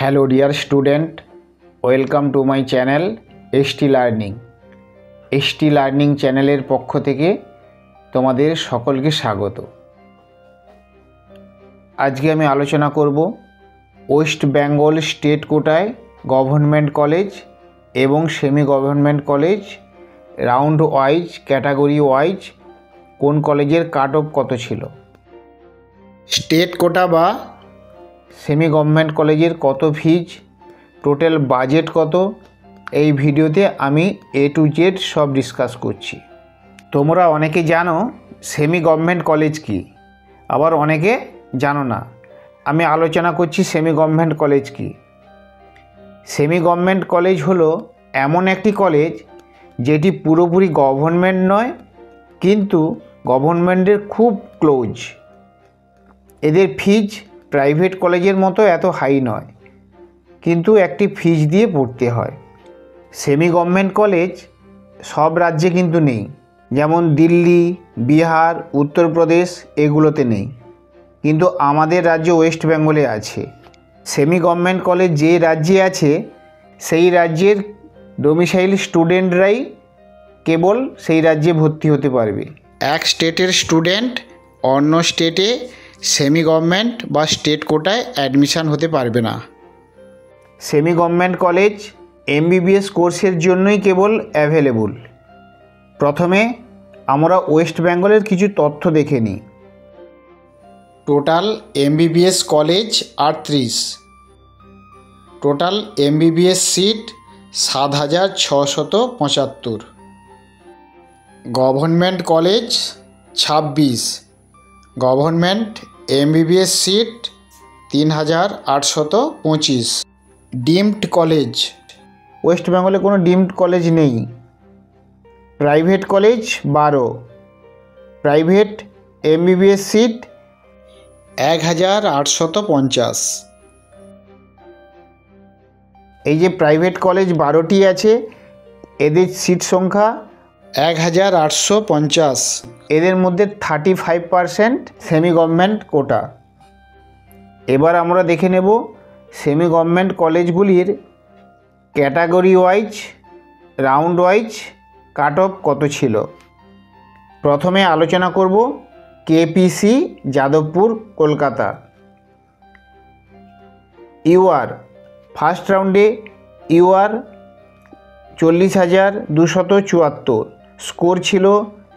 Hello dear student, welcome to my channel ST learning. ST learning চ্যানেলের পক্ষ থেকে তোমাদের সকলকে স্বাগত। আজকে আমি আলোচনা করব ওয়েস্ট বেঙ্গল স্টেট কোটায় গভর্নমেন্ট কলেজ এবং semi government college round wise, category wise কোন কলেজের কাট অফ কত ছিল, স্টেট কোটা বা সেমি গভর্নমেন্ট কলেজের কত ফিজ, টোটাল বাজেট কত, এই ভিডিওতে আমি এ টু জেড সব ডিসকাস করছি। তোমরা অনেকে জানো সেমি গভর্নমেন্ট কলেজ কি, আবার অনেকে জানো না। আমি আলোচনা করছি সেমি গভর্নমেন্ট কলেজ কি। সেমি গভর্নমেন্ট কলেজ হলো এমন একটি কলেজ যেটি পুরোপুরি গভর্নমেন্ট নয়, কিন্তু গভর্নমেন্টের খুব ক্লোজ। এদের ফিজ প্রাইভেট কলেজের মতো এত হাই নয়, কিন্তু একটি ফিজ দিয়ে পড়তে হয়। সেমি গভর্নমেন্ট কলেজ সব রাজ্যে কিন্তু নেই, যেমন দিল্লি, বিহার, উত্তরপ্রদেশ এগুলোতে নেই, কিন্তু আমাদের রাজ্য ওয়েস্ট বেঙ্গলে আছে। সেমি গভর্নমেন্ট কলেজ যে রাজ্যে আছে সেই রাজ্যের ডোমিসাইল স্টুডেন্টরাই কেবল সেই রাজ্যে ভর্তি হতে পারবে। এক স্টেটের স্টুডেন্ট অন্য স্টেটে সেমি গভর্নমেন্ট বা স্টেট কোটায় অ্যাডমিশান হতে পারবে না। সেমি গভর্নমেন্ট কলেজ এমবিবিএস কোর্সের জন্যই কেবল অ্যাভেলেবল। প্রথমে আমরা ওয়েস্ট বেঙ্গলের কিছু তথ্য দেখে নিই। Total MBBS college 38, total MBBS seat 7,675, government college 26, government MBBS seat 3,825, deemed college West বেঙ্গলে কোনো ডিমড কলেজ নেই। Private college 12, private MBBS seat 1,850। এই যে প্রাইভেট কলেজ 12টি আছে, এদের সিট সংখ্যা 1,850। এদের মধ্যে 35% সেমি গভর্নমেন্ট কোটা। এবার আমরা দেখে নেব সেমি গভর্নমেন্ট কলেজগুলির category wise, round wise cut off কত ছিল। প্রথমে আলোচনা করব KPC Jadavpur, Kolkata. UR first রাউন্ডে ইউআর 40,274, স্কোর ছিল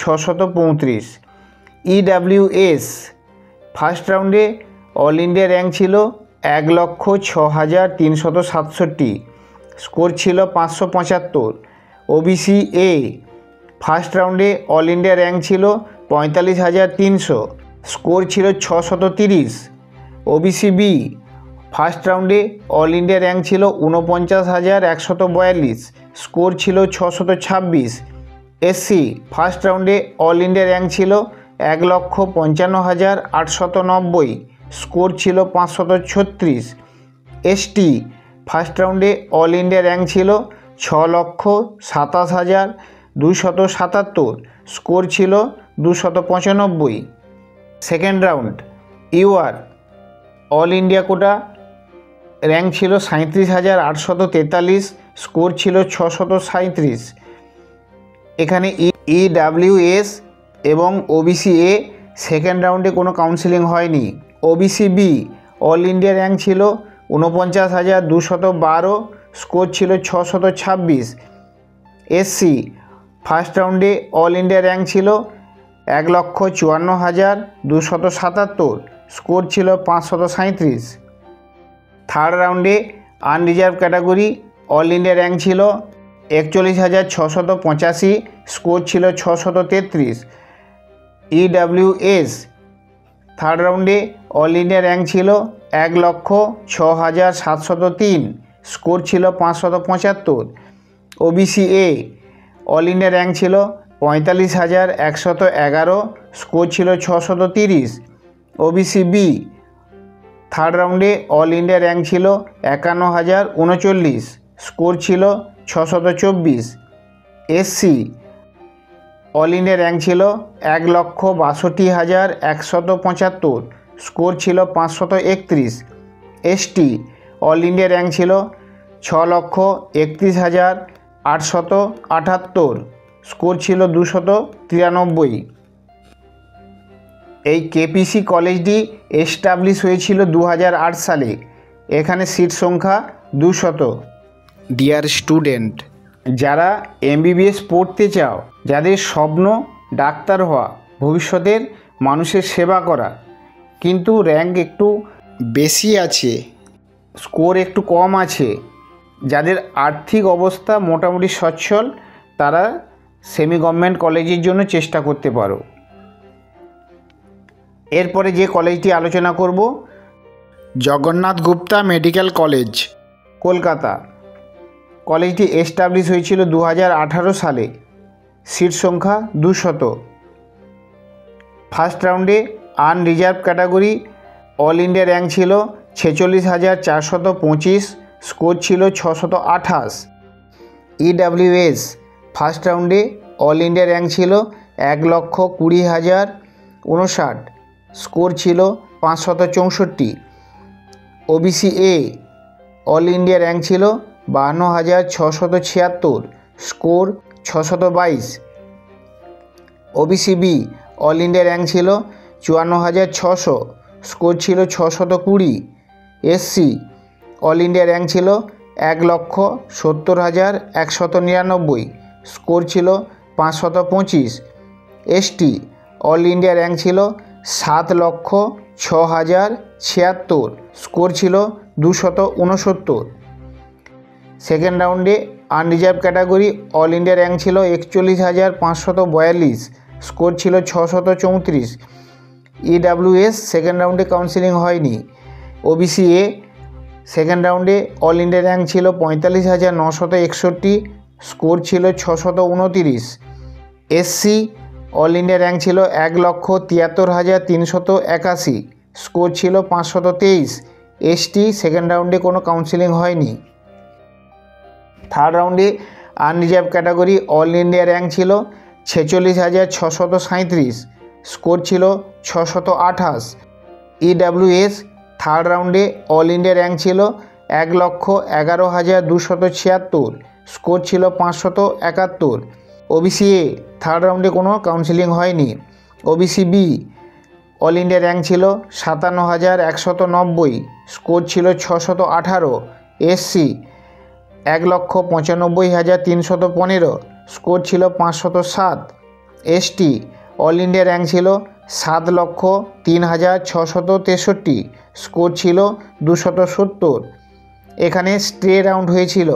635। ইডাব্লিউএস ফার্স্ট রাউন্ডে অল ইন্ডিয়া র্যাঙ্ক ছিল 1,06,367, স্কোর ছিল 575। ওবিসি এ ফার্স্ট রাউন্ডে অল ইন্ডিয়া র্যাঙ্ক ছিল 45,300, স্কোর ছিল 630। ওবিসি বি ফার্স্ট রাউন্ডে অল ইন্ডিয়া র্যাঙ্ক ছিল 49,142, স্কোর ছিল 626। এসসি ফার্স্ট রাউন্ডে অল ইন্ডিয়া র্যাঙ্ক ছিল 1,55,890, স্কোর ছিল 536। এসটি ফার্স্ট রাউন্ডে অল ইন্ডিয়া র্যাঙ্ক ছিল 6,27,277, স্কোর ছিল 295। Second round UR all India quota rank ছিল 37,843, স্কোর ছিল 637। এখানে ইডাব্লিউএস এবং ওবিসি এ সেকেন্ড রাউন্ডে কোনো কাউন্সিলিং হয়নি। OBC B all India rank ছিল 49,212, স্কোর ছিল 626। এসসি ফার্স্ট রাউন্ডে অল ইন্ডিয়া র্যাঙ্ক ছিল 1,54,277, স্কোর ছিল 537। থার্ড রাউন্ডে unreserved category all India rank ছিল 41,685, স্কোর ছিল 633। ইডাব্লিউএস থার্ড রাউন্ডে অল ইন্ডিয়া র্যাঙ্ক ছিল 1,06,703, স্কোর ছিল 575। OBC A all India rank ছিল 45,111, স্কোর ছিল 630। ওবিসি বি থার্ড রাউন্ডে অল ইন্ডিয়া র্যাঙ্ক ছিল 51,039, স্কোর ছিল 624। এসসি অল ইন্ডিয়া র্যাঙ্ক ছিল 1,62,175, স্কোর ছিল 531। এসটি অল ইন্ডিয়া র্যাঙ্ক ছিল 6,31,878, স্কোর ছিল 293। এই কেপিসি কলেজটি এস্টাবলিশ হয়েছিল 2008 সালে। এখানে সিট সংখ্যা 200। ডিয়ার স্টুডেন্ট, যারা এমবিবিএস পড়তে চাও, যাদের স্বপ্ন ডাক্তার হওয়া, ভবিষ্যতের মানুষের সেবা করা, কিন্তু র্যাঙ্ক একটু বেশি আছে, স্কোর একটু কম আছে, যাদের আর্থিক অবস্থা মোটামুটি সচ্ছল, তারা সেমি গভর্নমেন্ট কলেজের জন্য চেষ্টা করতে পারো। এরপরে যে কলেজটি আলোচনা করব, জগন্নাথ গুপ্তা মেডিকেল কলেজ, কলকাতা। কলেজটি এস্টাবলিশ হয়েছিল 2018 সালে। সিট সংখ্যা 200। ফার্স্ট রাউন্ডে unreserved category all India rank ছিল 46,425, স্কোর ছিল 628। ইডাব্লিউএস ফার্স্ট রাউন্ডে অল ইন্ডিয়া র্যাঙ্ক ছিল 1,20,059, স্কোর ছিল 564। OBC A all India rank ছিল 52,676, score 622। OBC B all India rank ছিল 54,600, স্কোর ছিল 620। এসসি অল ইন্ডিয়া র্যাঙ্ক ছিল 1,70,199, স্কোর ছিল 525। এসটি অল ইন্ডিয়া র্যাঙ্ক ছিল 7,06,076, স্কোর ছিল 269। সেকেন্ড রাউন্ডে unreserved category all India rank ছিল 41,542, স্কোর ছিল 634। ইডাব্লিউএস সেকেন্ড রাউন্ডে কাউন্সিলিং হয়নি। ওবিসি এ সেকেন্ড রাউন্ডে অল ইন্ডিয়া র্যাঙ্ক ছিল 45,961, স্কোর ছিল 629। এসসি অল ইন্ডিয়া র্যাঙ্ক ছিল 1,73,381, স্কোর ছিল 523। এসটি সেকেন্ড রাউন্ডে কোনো কাউন্সিলিং হয়নি। থার্ড রাউন্ডে unreserved category all India rank ছিল 46,637, স্কোর ছিল 628। ইডাব্লিউএস থার্ড রাউন্ডে অল ইন্ডিয়া র্যাঙ্ক ছিল 1,11,276, স্কোর ছিল 571। ওবিসি এ থার্ড রাউন্ডে কোনো কাউন্সিলিং হয়নি। OBC B all India rank ছিল 57,190, স্কোর ছিল 618। এসসি 1,95,315, স্কোর ছিল 507। এসটি অল ইন্ডিয়া র্যাঙ্ক ছিল 7,03,663, স্কোর ছিল 270। এখানে স্ট্রে রাউন্ড হয়েছিল।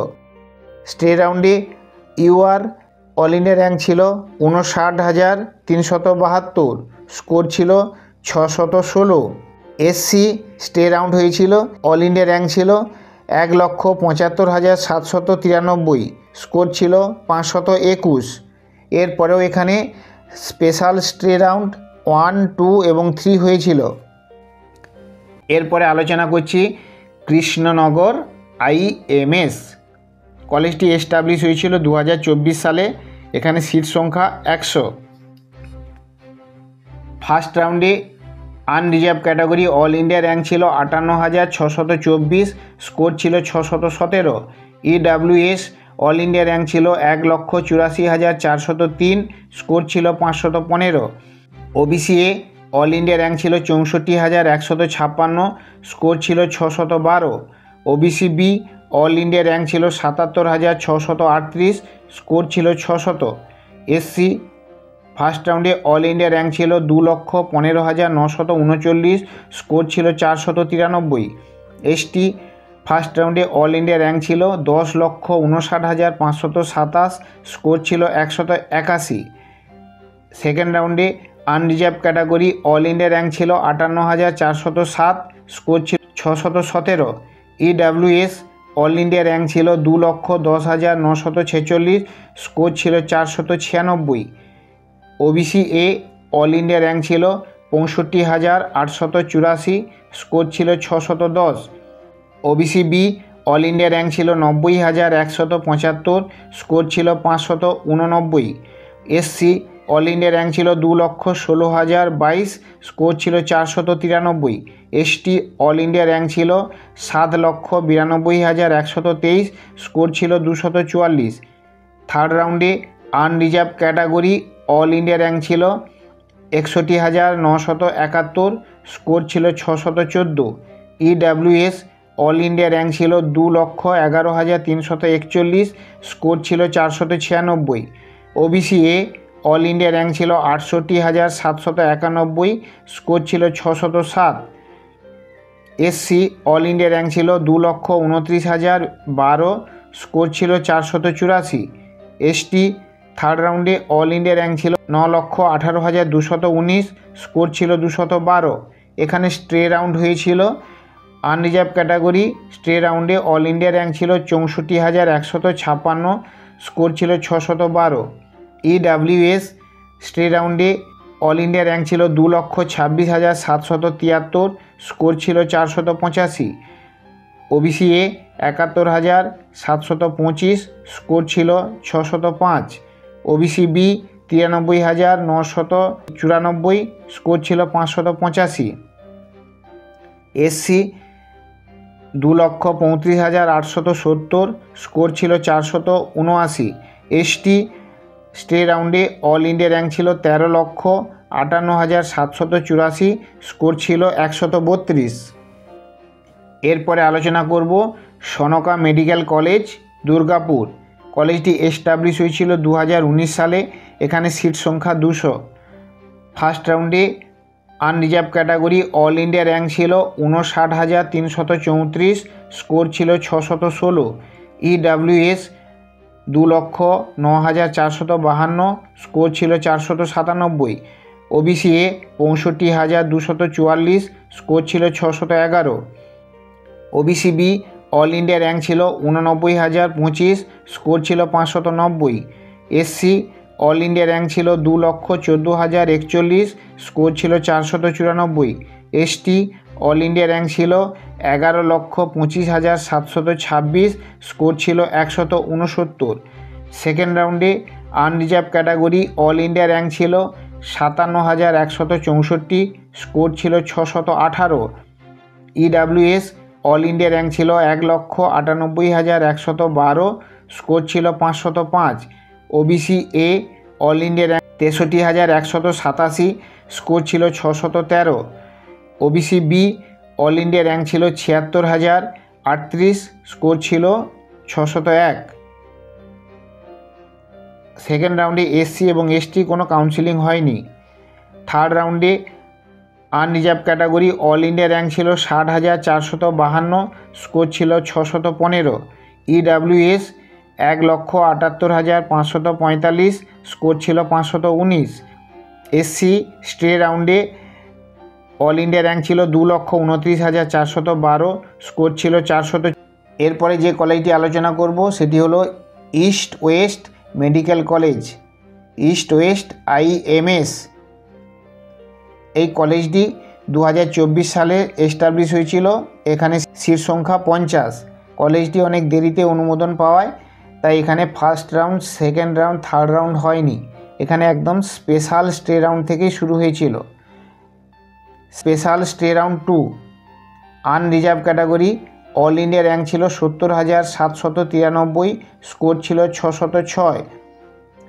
স্ট্রে রাউন্ডে ইউআর অল ইন্ডিয়া র্যাঙ্ক ছিল 59,372, স্কোর ছিল 616। এসসি স্টে রাউন্ড হয়েছিল। অল ইন্ডিয়া র্যাঙ্ক ছিল 1,75,793, স্কোর ছিল 521। এরপরেও এখানে স্পেশাল স্টে রাউন্ড 1, 2 এবং 3 হয়েছিল। এরপরে আলোচনা করছি কৃষ্ণনগর আইএমএস। কলেজটি এস্টাবলিশ হয়েছিল 2024 সালে। এখানে সিট সংখ্যা 100। ফার্স্ট রাউন্ডে unreserved category all India rank ছিল 58,624, স্কোর ছিল 617। ইডাব্লিউএস অল ইন্ডিয়া র্যাঙ্ক ছিল 1,84,403, স্কোর ছিল 515। OBC A all India rank ছিল 64,156, স্কোর ছিল 612। OBC B all India rank ছিল 77,638, স্কোর ছিল 600। এসসি ফার্স্ট রাউন্ডে অল ইন্ডিয়া র্যাঙ্ক ছিল 2,15,939, স্কোর ছিল 493। এসটি ফার্স্ট রাউন্ডে অল ইন্ডিয়া র্যাঙ্ক ছিল 10,59,527, স্কোর ছিল 181। সেকেন্ড রাউন্ডে unreserved category all India rank ছিল 58,407, স্কোর ছিল 617। ইডাব্লিউএস অল ইন্ডিয়া র্যাঙ্ক ছিল 2,10,946, স্কোর ছিল 496। OBC A all India rank ছিল 65,884, স্কোর ছিল 610। OBC B all India rank ছিল 90,175, স্কোর ছিল 589। এসসি অল ইন্ডিয়া র্যাঙ্ক ছিল 2,16,022, স্কোর ছিল 493। এসটি অল ইন্ডিয়া র্যাঙ্ক ছিল 7,92,123, স্কোর ছিল 244। থার্ড রাউন্ডে unreserved category all India rank ছিল 61,971, স্কোর ছিল 614। ইডাব্লিউএস অল ইন্ডিয়া র্যাঙ্ক ছিল 2,11,341, স্কোর ছিল 496। OBC A all India rank ছিল 68,791, স্কোর ছিল 607। এসসি অল ইন্ডিয়া র্যাঙ্ক ছিল 2,29,012, স্কোর ছিল 484। এসটি থার্ড রাউন্ডে অল ইন্ডিয়া র্যাঙ্ক ছিল 9,18,219, স্কোর ছিল 212। এখানে স্ট্রে রাউন্ড হয়েছিল। আনরিজার্ভ ক্যাটাগরি স্ট্রে রাউন্ডে অল ইন্ডিয়া র্যাঙ্ক ছিল 64,156, স্কোর ছিল 612। ইডাব্লিউএস স্ট্রে রাউন্ডে অল ইন্ডিয়া র্যাঙ্ক ছিল 2,26,773, স্কোর ছিল 485। ওবিসি এ 71,725, স্কোর ছিল 605। ওবিসি বি 93,994, স্কোর ছিল 585। এসসি 2,35,870, স্কোর ছিল 479। এসটি স্টে রাউন্ডে অল ইন্ডিয়া র্যাঙ্ক ছিল 13,58,784, স্কোর ছিল 132। এরপরে আলোচনা করব সনকা মেডিকেল কলেজ দুর্গাপুর। কলেজটি এস্টাবলিশ হয়েছিল 2019 সালে। এখানে সিট সংখ্যা 200। ফার্স্ট রাউন্ডে unreserved category all India rank ছিল 59,334, স্কোর ছিল 616। ইডাব্লিউএস 2,09,452, স্কোর ছিল 497। ওবিসি এ 65,244, স্কোর ছিল 611। OBC B all India rank ছিল 89,025, স্কোর ছিল 590। এসসি অল ইন্ডিয়া র্যাঙ্ক ছিল 2,14,041, স্কোর ছিল 494। এসটি অল ইন্ডিয়া র্যাঙ্ক ছিল 11,25,726, স্কোর ছিল 169। সেকেন্ড রাউন্ডে unreserved category all India rank ছিল 57,164, স্কোর ছিল 618। ইডাব্লিউএস অল ইন্ডিয়া র্যাঙ্ক ছিল 1,98,112, স্কোর ছিল 505। OBC A all India rank 63,187, score ছিল 613। OBC B all India rank ছিল 76,038, স্কোর ছিল 601। সেকেন্ড রাউন্ডে এসসি এবং এসটি কোনো কাউন্সিলিং হয়নি। থার্ড রাউন্ডে unreserved category all India rank ছিল 60,452, স্কোর ছিল 615। ইডাব্লিউএস 1,78,545, স্কোর ছিল 519। এসসি স্ট্রে রাউন্ডে অল ইন্ডিয়া র্যাঙ্ক ছিল 2,29,412, স্কোর ছিল 400। এরপরে যে কলেজটি আলোচনা করব সেটি হলো east West medical college, east West IMS. এই কলেজটি 2024 সালে এস্টাবলিশ হয়েছিল। এখানে সিট সংখ্যা 50। কলেজটি অনেক দেরিতে অনুমোদন পাওয়ায় তাই এখানে first round, second round, third round হয়নি। এখানে একদম স্পেশাল স্টে রাউন্ড থেকেই শুরু হয়েছিল। Special stray round 2 unreserved category all India rank ছিল 70,793, স্কোর ছিল 606।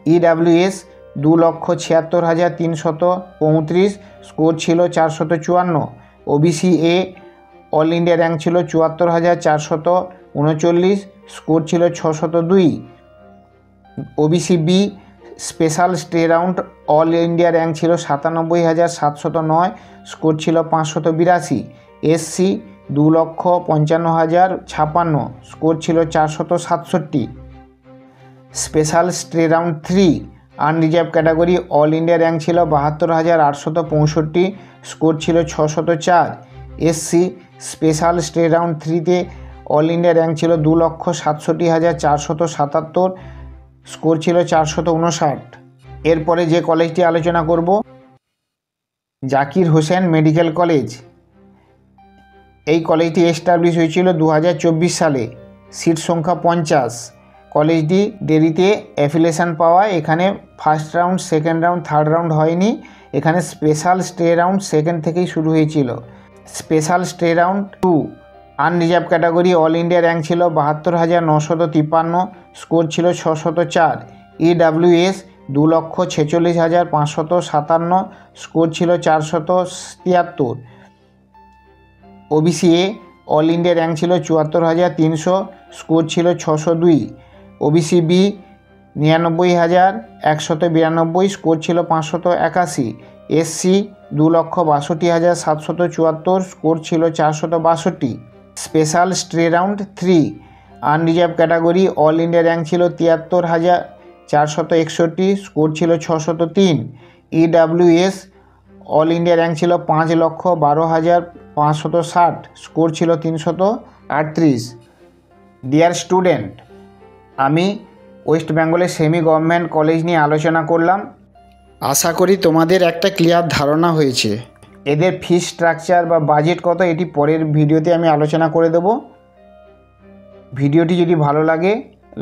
ইডাব্লিউএস 2,76,335, স্কোর ছিল 454। OBC A all India rank ছিল 74,439, স্কোর ছিল 602। OBC B special stray round all India rank ছিল 97,709, স্কোর ছিল 582। এসসি 2,55,056, স্কোর ছিল 467। Special stray round 3 unreserved category all India rank ছিল 72,865, score ছিল 604। এসসি স্পেশাল স্টে রাউন্ড 3তে all India rank ছিল 2,67,477, score ছিল 459। এরপরে যে কলেজটি আলোচনা করব জাকির হোসেন মেডিকেল কলেজ। এই কলেজটি এস্টাবলিশ হয়েছিল 2024 সালে। সিট সংখ্যা 50। কলেজটি দেরিতে অ্যাফিলিয়েশন পাওয়ায় এখানে first round, second round, third round হয়নি। এখানে স্পেশাল স্টে রাউন্ড সেকেন্ড থেকেই শুরু হয়েছিল। Special stray round 2 unreserved category all India rank ছিল ৭২,৯৫৩, স্কোর ছিল ৬০৪। ইডাব্লিউএস ২,৪৬,৫৫৭, স্কোর ছিল ৪৭৩। OBC A all India rank ছিল ৭৪,৩০০, স্কোর ছিল ৬০২। ওবিসি বি ৯৯,১৯২, স্কোর ছিল ৫৮১। এসসি ২,৬২,৭৭৪, স্কোর ছিল ৪৬২। Special stray round 3 unreserved category all India rank ছিল ৭৩,৪৬১, স্কোর ছিল ৬০৩। EWS all India rank ছিল ৫,১২,৫৬০, স্কোর ছিল ৩৩৮। ডিয়ার স্টুডেন্ট, আমি ওয়েস্ট বেঙ্গলের সেমি গভর্নমেন্ট কলেজ নিয়ে আলোচনা করলাম। আশা করি তোমাদের একটা ক্লিয়ার ধারণা হয়েছে। এদের ফিস স্ট্রাকচার বা বাজেট কত এটি পরের ভিডিওতে আমি আলোচনা করে দেব। ভিডিওটি যদি ভালো লাগে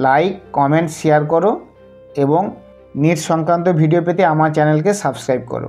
লাইক, কমেন্ট, শেয়ার করো এবং নিট সংক্রান্ত ভিডিও পেতে আমার চ্যানেলকে সাবস্ক্রাইব করো।